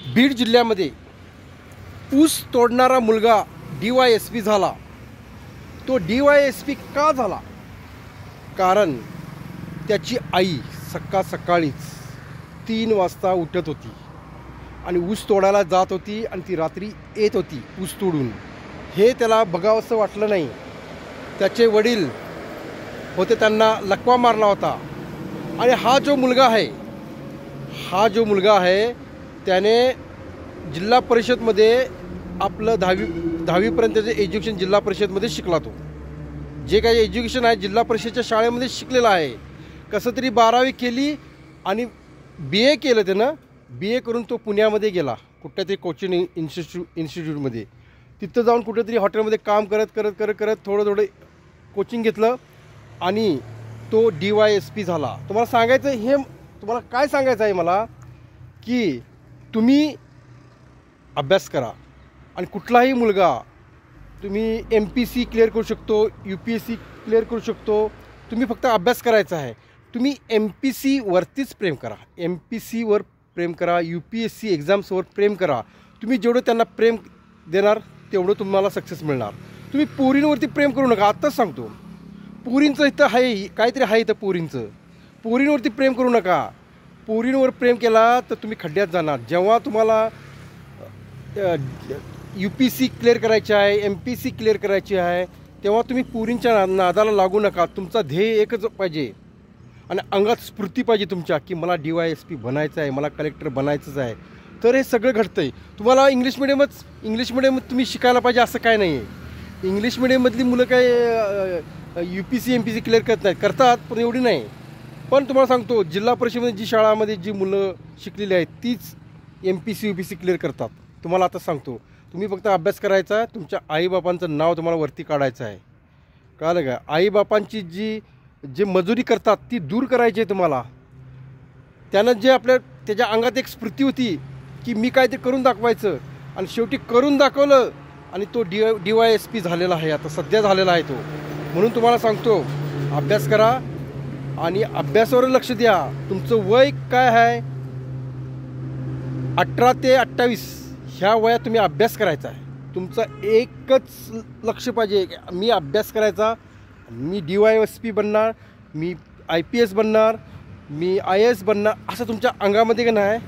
बीड जिल्ह्यामध्ये ऊस तोडणारा मुलगा DYSP झाला. तो DYSP का झाला? कारण त्याची आई सकाळीच 3 वाजता उठत होती आणि ऊस तोडायला जात होती आणि ती रात्री येत होती ऊस तोडून. हे त्याला बघावंसं वाटलं नाही. त्याचे वडील होते, त्यांना लकवा मारला होता. आणि हा जो मुलगा आहे त्याने जिल्हा परिषदमध्ये आपलं 10वीपर्यंतचं एज्युकेशन जिल्हा परिषदमध्ये शिकला. तो जे काही एज्युकेशन आहे जिल्हा परिषदच्या शाळेमध्ये शिकलेला आहे. कसं तरी 12वी केली आणि BA केलं त्यानं. BA करून तो पुण्यामध्ये गेला कुठल्यातरी कोचिंग इन्स्टिट्यूटमध्ये. तिथं जाऊन कुठेतरी हॉटेलमध्ये काम करत थोडं कोचिंग घेतलं आणि तो DYSP झाला. तुम्हाला काय सांगायचं आहे मला, की तुम्ही अभ्यास करा. आणि कुठलाही मुलगा तुम्ही MPC क्लिअर करू शकतो, UPSC क्लिअर करू शकतो. तुम्ही फक्त अभ्यास करायचा आहे. तुम्ही MPC वरतीच प्रेम करा, MPCवर प्रेम करा, UPSC एक्झाम्सवर प्रेम करा. तुम्ही जेवढं त्यांना प्रेम देणार तेवढं तुम्हाला सक्सेस मिळणार. तुम्ही पोरींवरती प्रेम करू नका. आत्ताच सांगतो, पोरींचं इथं आहे, काहीतरी आहे इथं पोरींवरती प्रेम करू नका. पोरींवर प्रेम केला तर तुम्ही खड्ड्यात जाणार. जेव्हा तुम्हाला UPSC क्लिअर करायची आहे, MPC क्लिअर करायची आहे, तेव्हा तुम्ही पोरींच्या नादाला लागू नका. तुमचा ध्येय एकच पाहिजे आणि अंगात स्फूर्ती पाहिजे तुमच्या, की मला DYSP बनायचं आहे, मला कलेक्टर बनायचंच आहे. तर हे सगळं घडतं आहे. तुम्हाला इंग्लिश मिडियम तुम्ही शिकायला पाहिजे असं काय नाही आहे. इंग्लिश मिडियममधली मुलं काय UPSC MPC क्लिअर करतात पण एवढी नाही. पण तुम्हाला सांगतो, जिल्हा परिषदेमध्ये जी शाळामध्ये जी मुलं शिकलेली आहेत तीच MPC UPSC क्लिअर करतात. तुम्हाला आता सांगतो, तुम्ही फक्त अभ्यास करायचा. तुमच्या आईबापांचं नाव तुम्हाला वरती काढायचं आहे. कळलं का? आईबापांची जे मजुरी करतात ती दूर करायची आहे तुम्हाला. त्यानं त्याच्या अंगात एक स्फूर्ती होती की मी काहीतरी करून दाखवायचं, आणि शेवटी करून दाखवलं आणि तो DYSP झालेला आहे. आता सध्या झालेला आहे तो. म्हणून तुम्हाला सांगतो, अभ्यास करा आणि अभ्यासावर लक्ष द्या. तुमचं वय काय आहे? 18 ते 28 ह्या वयात तुम्ही अभ्यास करायचा आहे. तुमचं एकच लक्ष पाहिजे, मी अभ्यास करायचा, मी DYSP बनणार, मी IPS बनणार, मी IAS बनणार, असं तुमच्या अंगामध्ये का नाही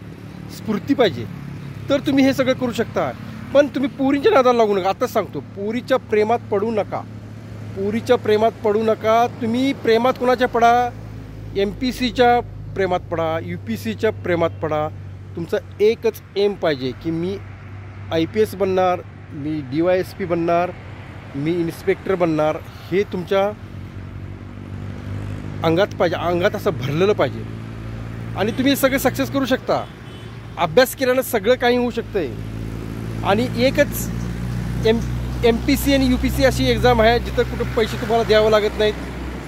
स्फूर्ती पाहिजे. तर तुम्ही हे सगळं करू शकता. पण तुम्ही पोरींच्या नादाला लागू नका. आताच सांगतो, पोरीच्या प्रेमात पडू नका. तुम्ही प्रेमात कोणाच्या पडा? MPCच्या प्रेमात पडा, UPSCच्या प्रेमात पडा. तुमचं एकच एम पाहिजे की मी IPS बनणार, मी DYSP बनणार, मी इन्स्पेक्टर बनणार. हे तुमच्या अंगात पाहिजे, अंगात असं भरलेलं पाहिजे. आणि तुम्ही सगळे सक्सेस करू शकता. अभ्यास केल्यानं सगळं काही होऊ शकतं आहे. आणि एकच MPC आणि UPSC अशी एक्झाम आहे जिथं कुठं पैसे तुम्हाला द्यावं लागत नाहीत,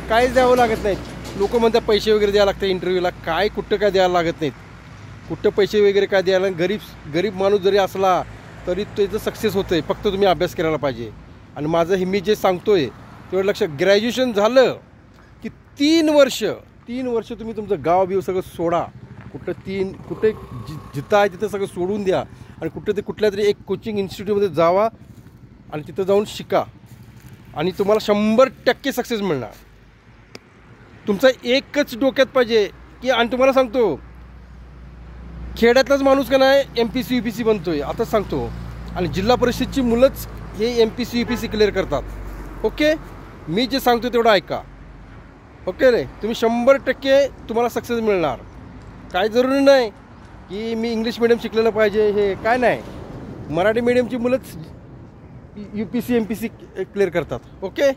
काहीच द्यावं लागत नाहीत. लोक म्हणतात पैसे वगैरे द्यावं लागतं इंटरव्ह्यूला. कुठं काय द्यायला लागत नाहीत. कुठं पैसे वगैरे काय द्यायला. गरीब माणूस जरी असला तरी त्याचं सक्सेस होतं आहे. फक्त तुम्ही अभ्यास करायला पाहिजे. आणि माझं मी जे सांगतो आहे तेवढं लक्ष. ग्रॅज्युएशन झालं की 3 वर्ष तुम्ही तुमचं गाव सगळं सोडा. कुठे जिथं आहे तिथं सगळं सोडून द्या आणि कुठल्या तरी एक कोचिंग इन्स्टिट्यूटमध्ये जावा आणि तिथं जाऊन शिका. आणि तुम्हाला 100% सक्सेस मिळणार. तुमचा एकच डोक्यात पाहिजे की. आणि तुम्हाला सांगतो, खेड्यातलाच माणूस का नाही MPC UPSC बनतोय. आता सांगतो. आणि जिल्हा परिषदची मुलंच हे MPC UPSC क्लिअर करतात. ओके, मी जे सांगतो तेवढं ऐका. ओके रे, तुम्ही 100% तुम्हाला सक्सेस मिळणार. काय जरुरी नाही की मी इंग्लिश मिडियम शिकलेलं पाहिजे, हे काय नाही. मराठी मिडियमची मुलंच UPSC MPC क्लिअर करतात. ओके.